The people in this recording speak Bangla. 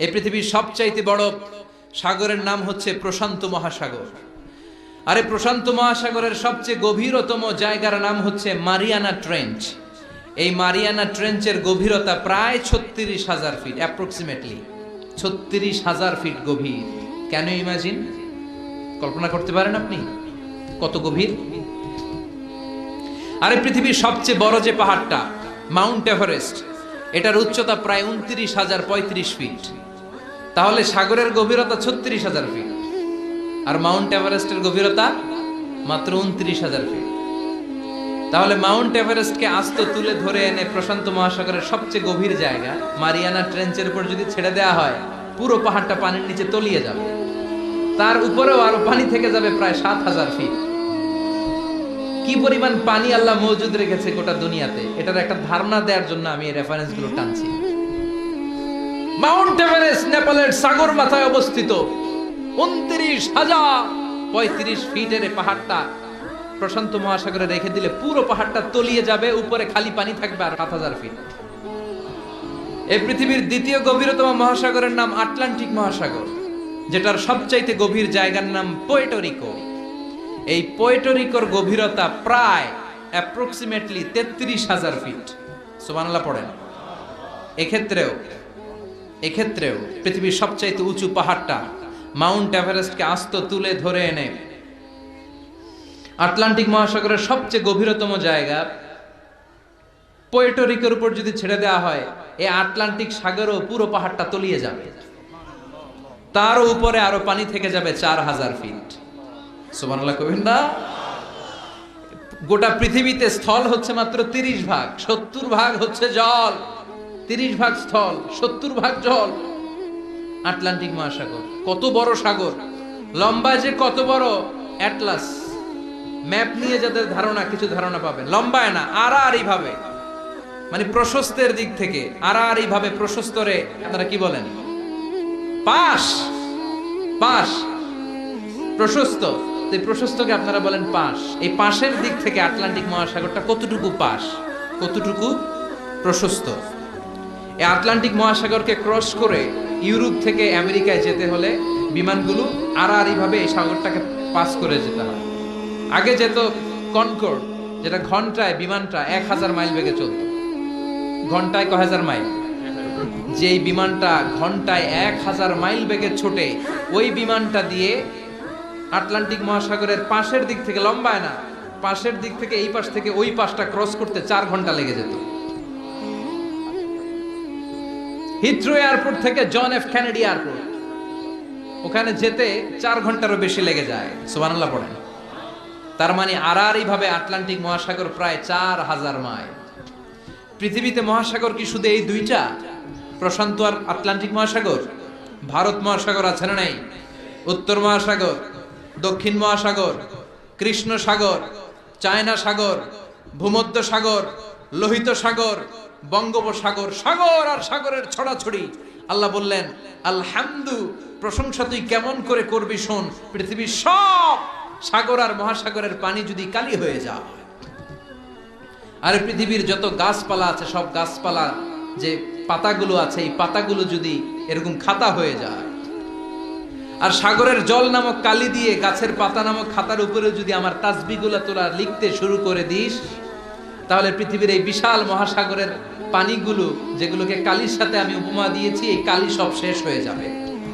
এই পৃথিবীর সবচাইতে বড় সাগরের নাম হচ্ছে প্রশান্ত মহাসাগর। আর এই প্রশান্ত মহাসাগরের সবচেয়ে গভীরতম জায়গার নাম হচ্ছে মারিয়ানা ট্রেঞ্চ। এই মারিয়ানা ট্রেঞ্চের গভীরতা প্রায় ৩৬,০০০ ফিট, অ্যাপ্রক্সিমেটলি ৩৬,০০০ ফিট গভীর। Can you imagine? কল্পনা করতে পারেন আপনি কত গভীর? আর এই পৃথিবীর সবচেয়ে বড় যে পাহাড়টা মাউন্ট এভারেস্ট, এটার উচ্চতা প্রায় ২৯,০৩৫ ফিট। তাহলে সাগরের গভীরতা ৩৬,০০০ ফিট আর মাউন্ট এভারেস্টের গভীরতা মাত্র ২৯,০০০ ফিট। তাহলে মাউন্ট এভারেস্টকে আস্ত তুলে ধরে এনে প্রশান্ত মহাসাগরের সবচেয়ে গভীর জায়গা মারিয়ানা ট্রেঞ্চের উপর যদি ছেড়ে দেওয়া হয়, পুরো পাহাড়টা পানির নিচে তলিয়ে যাবে। তার উপরেও আরো পানি থেকে যাবে প্রায় ৭,০০০ ফিট। কি পরিমাণ পানি আল্লাহ মজুদ রেখেছে গোটা দুনিয়াতে, এটার একটা ধারণা দেওয়ার জন্য আমি এই রেফারেন্স গুলো টানছি। মাউন্ট এভারেস্ট নেপালের সাগর মাথায় অবস্থিত, ২৯,০৩৫ ফিটের পাহাড়টা প্রশান্ত মহাসাগরে রেখে দিলে পুরো পাহাড়টা তলিয়ে যাবে, উপরে খালি পানি থাকবে আর ৭,০০০ ফিট। এই পৃথিবীর দ্বিতীয় গভীরতম মহাসাগরের নাম আটলান্টিক মহাসাগর, যেটার সবচাইতে গভীর জায়গার নাম পুয়ের্টো। এই পুয়ের্টো গভীরতা প্রায় অ্যাপ্রক্সিমেটলি ৩৩,০০০ ফিট। সুবহানাল্লাহ পড়েন। এক্ষেত্রেও পৃথিবীর সবচাইতে উঁচু পাহাড়টা মাউন্ট এভারেস্টকে আস্ত তুলে ধরে এনে আটলান্টিক মহাসাগরের সবচেয়ে গভীরতম জায়গা পুয়ের্টোর উপর যদি ছেড়ে দেওয়া হয়, এই আটলান্টিক সাগরও পুরো পাহাড়টা তলিয়ে যাবে। তারও উপরে আরো পানি থেকে যাবে ৪,০০০ ফিট। সুবহানাল্লাহ কইবেন না? গোটা পৃথিবীতে স্থল হচ্ছে মাত্র ৩০ ভাগ, ৭০ ভাগ হচ্ছে জল। ৩০ ভাগ স্থল, ৭০ ভাগ জল। আটলান্টিক মহাসাগর কত বড় সাগর, লম্বা যে কত বড়! অ্যাটলাস ম্যাপ নিয়ে যাদের ধারণা, কিছু ধারণা পাবেন। লম্বায় না, আড়াআড়ি ভাবে, মানে প্রশস্তের দিক থেকে আড়াআড়ি ভাবে প্রশস্তরে আপনারা কি বলেন? পাশ প্রশস্ত। এই প্রশস্তকে আপনারা বলেন পাশ। এই পাশের দিক থেকে আটলান্টিক মহাসাগরটা কতটুকু পাশ, কতটুকু প্রশস্ত। এই আটলান্টিক মহাসাগরকে ক্রস করে ইউরোপ থেকে আমেরিকায় যেতে হলে বিমানগুলো আড়াআড়ি ভাবে এই সাগরটাকে পাস করে যেতে হয়। আগে যেত কনকর্ড, যেটা ঘন্টায় বিমানটা ১,০০০ মাইল বেগে চলত। ঘন্টায় কয় হাজার মাইল? যেই বিমানটা ঘন্টায় ১,০০০ মাইল বেগে ছোটে, ওই বিমানটা দিয়ে আটলান্টিক মহাসাগরের পাশের দিক থেকে, লম্বায় না, পাশের দিক থেকে এই পাশ থেকে ওই পাশটা ক্রস করতে ৪ ঘন্টা লেগে যেত। হিথ্রো এয়ারপোর্ট থেকে জন এফ কেনেডি এয়ারপোর্ট, ওখানে যেতে ৪ ঘন্টারও বেশি লেগে যায়। সুবহানাল্লাহ পড়েন। তার মানে আড়াআড়ি ভাবে আটলান্টিক মহাসাগর প্রায় ৪,০০০ মাইল। পৃথিবীতে মহাসাগর কি শুধু এই দুইটা, প্রশান্ত আর আটলান্টিক মহাসাগর? ভারত মহাসাগর আছে না নাই? উত্তর মহাসাগর, দক্ষিণ মহাসাগর, কৃষ্ণ সাগর, চায়না সাগর, ভূমধ্য সাগর, লোহিত সাগর, বঙ্গোপসাগর, সাগর আর সাগরের ছড়াছড়ি। আল্লাহ বললেন, আলহামদু, প্রশংসা তুই কেমন করে করবি শোন। পৃথিবীর সব সাগর আর মহাসাগরের পানি যদি কালি হয়ে যায়, আর পৃথিবীর যত গাছপালা আছে, সব গাছপালা যে পাতাগুলো আছে, এই পাতাগুলো যদি এরকম খাতা হয়ে যায়, আর সাগরের জল নামক কালি দিয়ে গাছের পাতা নামক খাতার উপরে যদি আমার তাসবিহগুলো তোরা লিখতে শুরু করে দিস, তাহলে পৃথিবীর এই বিশাল মহাসাগরের পানিগুলো, যেগুলোকে কালির সাথে আমি উপমা দিয়েছি, এই কালি সব শেষ হয়ে যাবে।